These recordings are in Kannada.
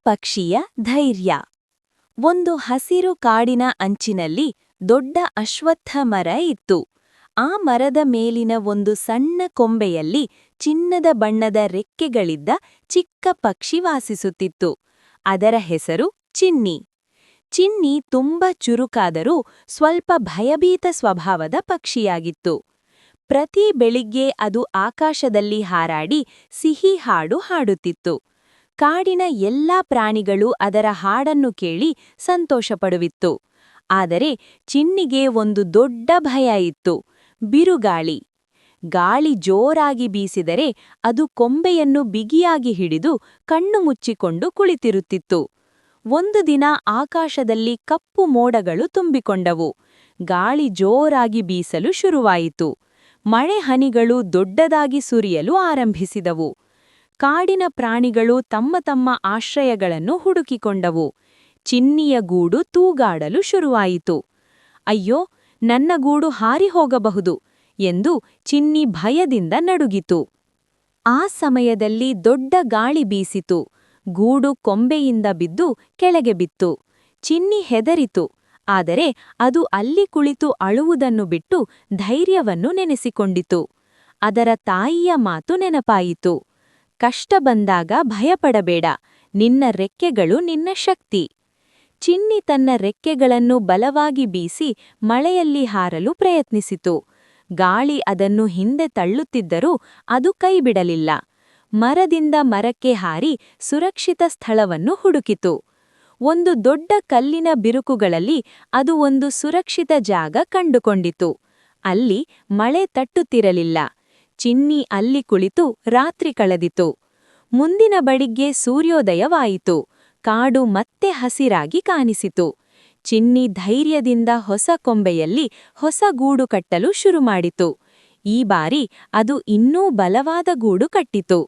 ಪಕ್ಷಿಯ ಧೈರ್ಯ. ಒಂದು ಹಸಿರು ಕಾಡಿನ ಅಂಚಿನಲ್ಲಿ ದೊಡ್ಡ ಅಶ್ವತ್ಥ ಮರ ಇತ್ತು. ಆ ಮರದ ಮೇಲಿನ ಒಂದು ಸಣ್ಣ ಕೊಂಬೆಯಲ್ಲಿ ಚಿನ್ನದ ಬಣ್ಣದ ರೆಕ್ಕೆಗಳಿದ್ದ ಚಿಕ್ಕ ಪಕ್ಷಿ ವಾಸಿಸುತ್ತಿತ್ತು. ಅದರ ಹೆಸರು ಚಿನ್ನಿ. ಚಿನ್ನಿ ತುಂಬ ಚುರುಕಾದರೂ ಸ್ವಲ್ಪ ಭಯಭೀತ ಸ್ವಭಾವದ ಪಕ್ಷಿಯಾಗಿತ್ತು. ಪ್ರತಿ ಬೆಳಿಗ್ಗೆ ಅದು ಆಕಾಶದಲ್ಲಿ ಹಾರಾಡಿ ಸಿಹಿ ಹಾಡು ಹಾಡುತ್ತಿತ್ತು. ಕಾಡಿನ ಎಲ್ಲಾ ಪ್ರಾಣಿಗಳು ಅದರ ಹಾಡನ್ನು ಕೇಳಿ ಸಂತೋಷಪಡುವಿತ್ತು. ಆದರೆ ಚಿನ್ನಿಗೆ ಒಂದು ದೊಡ್ಡ ಭಯ ಇತ್ತು: ಬಿರುಗಾಳಿ. ಗಾಳಿ ಜೋರಾಗಿ ಬೀಸಿದರೆ ಅದು ಕೊಂಬೆಯನ್ನು ಬಿಗಿಯಾಗಿ ಹಿಡಿದು ಕಣ್ಣು ಮುಚ್ಚಿಕೊಂಡು ಕುಳಿತಿರುತ್ತಿತ್ತು. ಒಂದು ದಿನ ಆಕಾಶದಲ್ಲಿ ಕಪ್ಪು ಮೋಡಗಳು ತುಂಬಿಕೊಂಡವು. ಗಾಳಿ ಜೋರಾಗಿ ಬೀಸಲು ಶುರುವಾಯಿತು. ಮಳೆ ಹನಿಗಳು ದೊಡ್ಡದಾಗಿ ಸುರಿಯಲು ಆರಂಭಿಸಿದವು. ಕಾಡಿನ ಪ್ರಾಣಿಗಳು ತಮ್ಮ ತಮ್ಮ ಆಶ್ರಯಗಳನ್ನು ಹುಡುಕಿಕೊಂಡವು. ಚಿನ್ನಿಯ ಗೂಡು ತೂಗಾಡಲು ಶುರುವಾಯಿತು. ಅಯ್ಯೋ, ನನ್ನ ಗೂಡು ಹಾರಿ ಹೋಗಬಹುದು ಎಂದು ಚಿನ್ನಿ ಭಯದಿಂದ ನಡುಗಿತು. ಆ ಸಮಯದಲ್ಲಿ ದೊಡ್ಡ ಗಾಳಿ ಬೀಸಿತು. ಗೂಡು ಕೊಂಬೆಯಿಂದ ಬಿದ್ದು ಕೆಳಗೆ ಬಿತ್ತು. ಚಿನ್ನಿ ಹೆದರಿತು. ಆದರೆ ಅದು ಅಲ್ಲಿ ಕುಳಿತು ಅಳುವುದನ್ನು ಬಿಟ್ಟು ಧೈರ್ಯವನ್ನು ನೆನೆಸಿಕೊಂಡಿತು. ಅದರ ತಾಯಿಯ ಮಾತು ನೆನಪಾಯಿತು: ಕಷ್ಟ ಬಂದಾಗ ಭಯಪಡಬೇಡ, ನಿನ್ನ ರೆಕ್ಕೆಗಳು ನಿನ್ನ ಶಕ್ತಿ. ಚಿನ್ನಿ ತನ್ನ ರೆಕ್ಕೆಗಳನ್ನು ಬಲವಾಗಿ ಬೀಸಿ ಮಳೆಯಲ್ಲಿ ಹಾರಲು ಪ್ರಯತ್ನಿಸಿತು. ಗಾಳಿ ಅದನ್ನು ಹಿಂದೆ ತಳ್ಳುತ್ತಿದ್ದರೂ ಅದು ಕೈಬಿಡಲಿಲ್ಲ. ಮರದಿಂದ ಮರಕ್ಕೆ ಹಾರಿ ಸುರಕ್ಷಿತ ಸ್ಥಳವನ್ನು ಹುಡುಕಿತು. ಒಂದು ದೊಡ್ಡ ಕಲ್ಲಿನ ಬಿರುಕುಗಳಲ್ಲಿ ಅದು ಒಂದು ಸುರಕ್ಷಿತ ಜಾಗ ಕಂಡುಕೊಂಡಿತು. ಅಲ್ಲಿ ಮಳೆ ತಟ್ಟುತ್ತಿರಲಿಲ್ಲ. ಚಿನ್ನಿ ಅಲ್ಲಿ ಕುಳಿತು ರಾತ್ರಿ ಕಳೆದಿತು. ಮುಂದಿನ ಬೆಳಿಗ್ಗೆ ಸೂರ್ಯೋದಯವಾಯಿತು. ಕಾಡು ಮತ್ತೆ ಹಸಿರಾಗಿ ಕಾಣಿಸಿತು. ಚಿನ್ನಿ ಧೈರ್ಯದಿಂದ ಹೊಸ ಕೊಂಬೆಯಲ್ಲಿ ಹೊಸ ಗೂಡು ಕಟ್ಟಲು ಶುರುಮಾಡಿತು. ಈ ಬಾರಿ ಅದು ಇನ್ನೂ ಬಲವಾದ ಗೂಡು ಕಟ್ಟಿತು.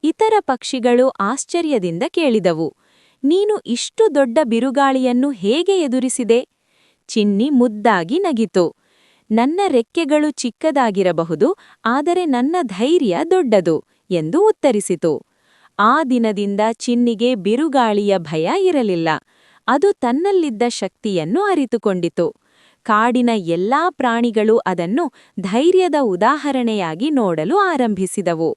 ಇತರ ಪಕ್ಷಿಗಳು ಆಶ್ಚರ್ಯದಿಂದ ಕೇಳಿದವು: ನೀನು ಇಷ್ಟು ದೊಡ್ಡ ಬಿರುಗಾಳಿಯನ್ನು ಹೇಗೆ ಎದುರಿಸಿದೆ? ಚಿನ್ನಿ ಮುದ್ದಾಗಿ ನಗಿತು: ನನ್ನ ರೆಕ್ಕೆಗಳು ಚಿಕ್ಕದಾಗಿರಬಹುದು, ಆದರೆ ನನ್ನ ಧೈರ್ಯ ದೊಡ್ಡದು ಎಂದು ಉತ್ತರಿಸಿತು. ಆ ದಿನದಿಂದ ಚಿನ್ನಿಗೆ ಬಿರುಗಾಳಿಯ ಭಯ ಇರಲಿಲ್ಲ. ಅದು ತನ್ನಲ್ಲಿದ್ದ ಶಕ್ತಿಯನ್ನು ಅರಿತುಕೊಂಡಿತು. ಕಾಡಿನ ಎಲ್ಲಾ ಪ್ರಾಣಿಗಳು ಅದನ್ನು ಧೈರ್ಯದ ಉದಾಹರಣೆಯಾಗಿ ನೋಡಲು ಆರಂಭಿಸಿದವು.